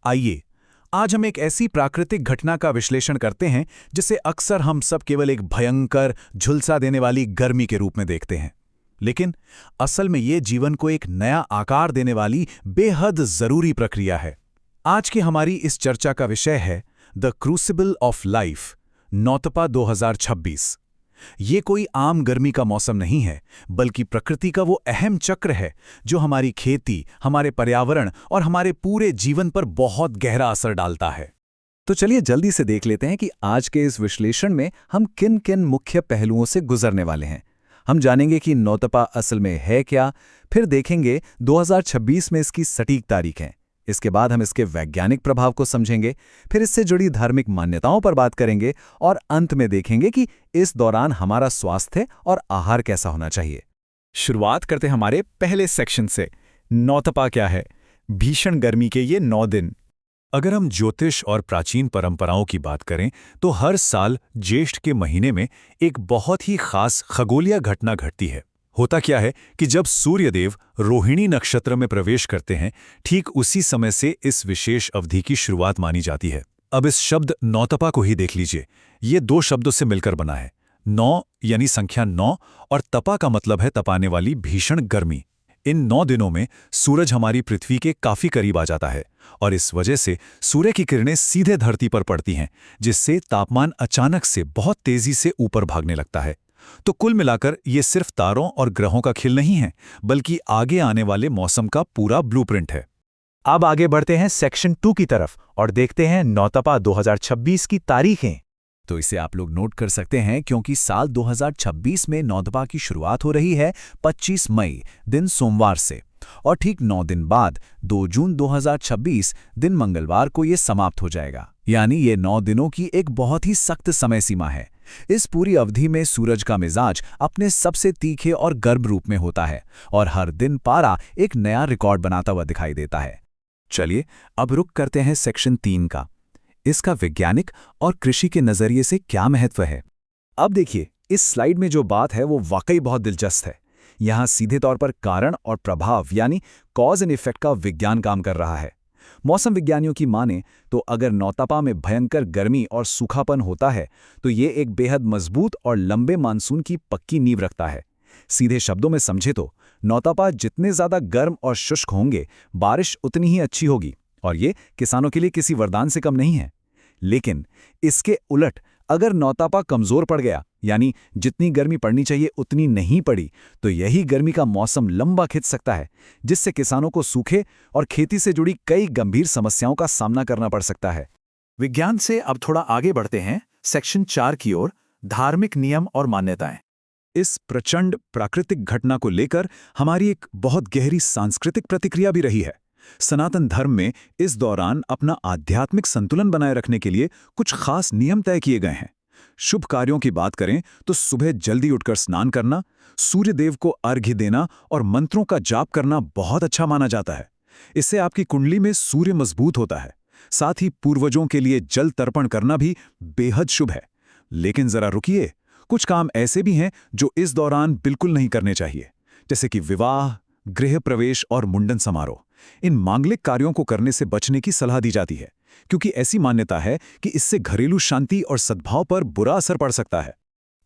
आइए आज हम एक ऐसी प्राकृतिक घटना का विश्लेषण करते हैं जिसे अक्सर हम सब केवल एक भयंकर झुलसा देने वाली गर्मी के रूप में देखते हैं। लेकिन असल में ये जीवन को एक नया आकार देने वाली बेहद जरूरी प्रक्रिया है। आज की हमारी इस चर्चा का विषय है द क्रूसिबल ऑफ लाइफ, नौतपा 2026। ये कोई आम गर्मी का मौसम नहीं है, बल्कि प्रकृति का वो अहम चक्र है जो हमारी खेती, हमारे पर्यावरण और हमारे पूरे जीवन पर बहुत गहरा असर डालता है। तो चलिए जल्दी से देख लेते हैं कि आज के इस विश्लेषण में हम किन किन मुख्य पहलुओं से गुजरने वाले हैं। हम जानेंगे कि नौतपा असल में है क्या, फिर देखेंगे 2026 में इसकी सटीक तारीखें। इसके बाद हम इसके वैज्ञानिक प्रभाव को समझेंगे, फिर इससे जुड़ी धार्मिक मान्यताओं पर बात करेंगे और अंत में देखेंगे कि इस दौरान हमारा स्वास्थ्य और आहार कैसा होना चाहिए। शुरुआत करते हमारे पहले सेक्शन से। नौतपा क्या है? भीषण गर्मी के ये 9 दिन। अगर हम ज्योतिष और प्राचीन परंपराओं की बात करें तो हर साल ज्येष्ठ के महीने में एक बहुत ही खास खगोलीय घटना घटती है। होता क्या है कि जब सूर्यदेव रोहिणी नक्षत्र में प्रवेश करते हैं, ठीक उसी समय से इस विशेष अवधि की शुरुआत मानी जाती है। अब इस शब्द नौतपा को ही देख लीजिए। ये 2 शब्दों से मिलकर बना है। 9 यानी संख्या 9 और तपा का मतलब है तपाने वाली भीषण गर्मी। इन 9 दिनों में सूरज हमारी पृथ्वी के काफी करीब आ जाता है और इस वजह से सूर्य की किरणें सीधे धरती पर पड़ती हैं, जिससे तापमान अचानक से बहुत तेजी से ऊपर भागने लगता है। तो कुल मिलाकर ये सिर्फ तारों और ग्रहों का खेल नहीं है, बल्कि आगे आने वाले मौसम का पूरा ब्लूप्रिंट है। अब आगे बढ़ते हैं सेक्शन 2 की तरफ और देखते हैं नौतपा 2026 की तारीखें। तो इसे आप लोग नोट कर सकते हैं, क्योंकि साल 2026 में नौतपा की शुरुआत हो रही है 25 मई दिन सोमवार से, और ठीक 9 दिन बाद 2 जून 2026 दिन मंगलवार को ये समाप्त हो जाएगा। यानी ये 9 दिनों की एक बहुत ही सख्त समय सीमा है। इस पूरी अवधि में सूरज का मिजाज अपने सबसे तीखे और गर्म रूप में होता है और हर दिन पारा एक नया रिकॉर्ड बनाता हुआ दिखाई देता है। चलिए अब रुक करते हैं सेक्शन 3 का। इसका वैज्ञानिक और कृषि के नजरिए से क्या महत्व है। अब देखिए, इस स्लाइड में जो बात है वो वाकई बहुत दिलचस्प है। यहाँ सीधे तौर पर कारण और प्रभाव यानी कॉज एंड इफेक्ट का विज्ञान काम कर रहा है। मौसम विज्ञानियों की माने तो अगर नौतपा में भयंकर गर्मी और सूखापन होता है तो ये एक बेहद मजबूत और लंबे मानसून की पक्की नींव रखता है। सीधे शब्दों में समझे तो नौतपा जितने ज्यादा गर्म और शुष्क होंगे, बारिश उतनी ही अच्छी होगी, और ये किसानों के लिए किसी वरदान से कम नहीं है। लेकिन इसके उलट अगर नौतपा कमजोर पड़ गया, यानी जितनी गर्मी पड़नी चाहिए उतनी नहीं पड़ी, तो यही गर्मी का मौसम लंबा खिंच सकता है, जिससे किसानों को सूखे और खेती से जुड़ी कई गंभीर समस्याओं का सामना करना पड़ सकता है। विज्ञान से अब थोड़ा आगे बढ़ते हैं सेक्शन 4 की ओर, धार्मिक नियम और मान्यताएं। इस प्रचंड प्राकृतिक घटना को लेकर हमारी एक बहुत गहरी सांस्कृतिक प्रतिक्रिया भी रही है। सनातन धर्म में इस दौरान अपना आध्यात्मिक संतुलन बनाए रखने के लिए कुछ खास नियम तय किए गए हैं। शुभ कार्यों की बात करें तो सुबह जल्दी उठकर स्नान करना, सूर्य देव को अर्घ्य देना और मंत्रों का जाप करना बहुत अच्छा माना जाता है। इससे आपकी कुंडली में सूर्य मजबूत होता है। साथ ही पूर्वजों के लिए जल तर्पण करना भी बेहद शुभ है। लेकिन जरा रुकिए, कुछ काम ऐसे भी हैं जो इस दौरान बिल्कुल नहीं करने चाहिए, जैसे कि विवाह, गृह प्रवेश और मुंडन समारोह। इन मांगलिक कार्यों को करने से बचने की सलाह दी जाती है, क्योंकि ऐसी मान्यता है कि इससे घरेलू शांति और सद्भाव पर बुरा असर पड़ सकता है।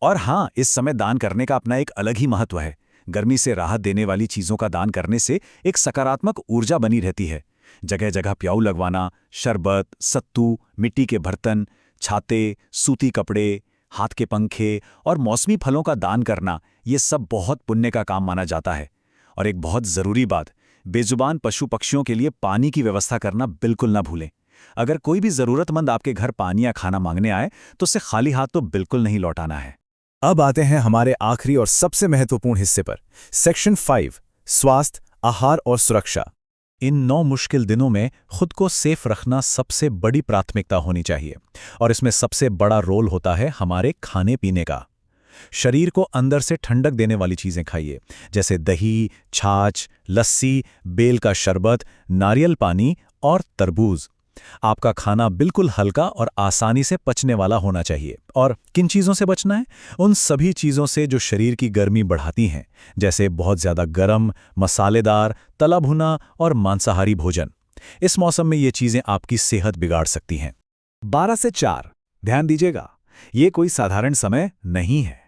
और हाँ, इस समय दान करने का अपना एक अलग ही महत्व है। गर्मी से राहत देने वाली चीजों का दान करने से एक सकारात्मक ऊर्जा बनी रहती है। जगह जगह प्याऊ लगवाना, शरबत, सत्तू, मिट्टी के बर्तन, छाते, सूती कपड़े, हाथ के पंखे और मौसमी फलों का दान करना, ये सब बहुत पुण्य का काम माना जाता है। और एक बहुत जरूरी बात, बेजुबान पशु पक्षियों के लिए पानी की व्यवस्था करना बिल्कुल ना भूलें। अगर कोई भी जरूरतमंद आपके घर पानी या खाना मांगने आए तो उसे खाली हाथ तो बिल्कुल नहीं लौटाना है। अब आते हैं हमारे आखिरी और सबसे महत्वपूर्ण हिस्से पर, सेक्शन 5, स्वास्थ्य, आहार और सुरक्षा। इन 9 मुश्किल दिनों में खुद को सेफ रखना सबसे बड़ी प्राथमिकता होनी चाहिए, और इसमें सबसे बड़ा रोल होता है हमारे खाने पीने का। शरीर को अंदर से ठंडक देने वाली चीजें खाइए, जैसे दही, छाछ, लस्सी, बेल का शरबत, नारियल पानी और तरबूज। आपका खाना बिल्कुल हल्का और आसानी से पचने वाला होना चाहिए। और किन चीज़ों से बचना है? उन सभी चीज़ों से जो शरीर की गर्मी बढ़ाती हैं, जैसे बहुत ज़्यादा गर्म, मसालेदार, तला भुना और मांसाहारी भोजन। इस मौसम में ये चीज़ें आपकी सेहत बिगाड़ सकती हैं। 12 से 4, ध्यान दीजिएगा, ये कोई साधारण समय नहीं है।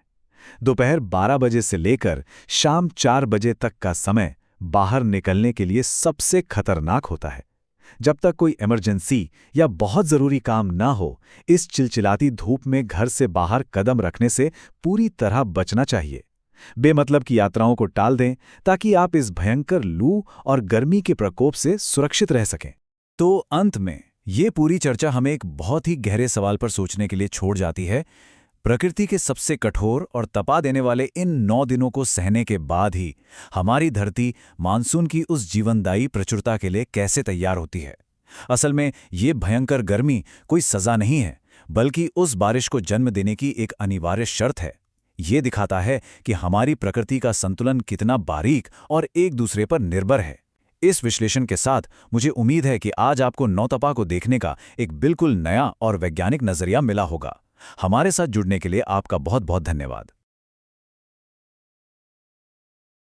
दोपहर 12 बजे से लेकर शाम 4 बजे तक का समय बाहर निकलने के लिए सबसे खतरनाक होता है। जब तक कोई इमरजेंसी या बहुत ज़रूरी काम ना हो, इस चिलचिलाती धूप में घर से बाहर कदम रखने से पूरी तरह बचना चाहिए। बेमतलब की यात्राओं को टाल दें ताकि आप इस भयंकर लू और गर्मी के प्रकोप से सुरक्षित रह सकें। तो अंत में ये पूरी चर्चा हमें एक बहुत ही गहरे सवाल पर सोचने के लिए छोड़ जाती है। प्रकृति के सबसे कठोर और तपा देने वाले इन 9 दिनों को सहने के बाद ही हमारी धरती मानसून की उस जीवनदायी प्रचुरता के लिए कैसे तैयार होती है। असल में ये भयंकर गर्मी कोई सजा नहीं है, बल्कि उस बारिश को जन्म देने की एक अनिवार्य शर्त है। ये दिखाता है कि हमारी प्रकृति का संतुलन कितना बारीक और एक दूसरे पर निर्भर है। इस विश्लेषण के साथ मुझे उम्मीद है कि आज आपको नौतपा को देखने का एक बिल्कुल नया और वैज्ञानिक नजरिया मिला होगा। हमारे साथ जुड़ने के लिए आपका बहुत बहुत धन्यवाद।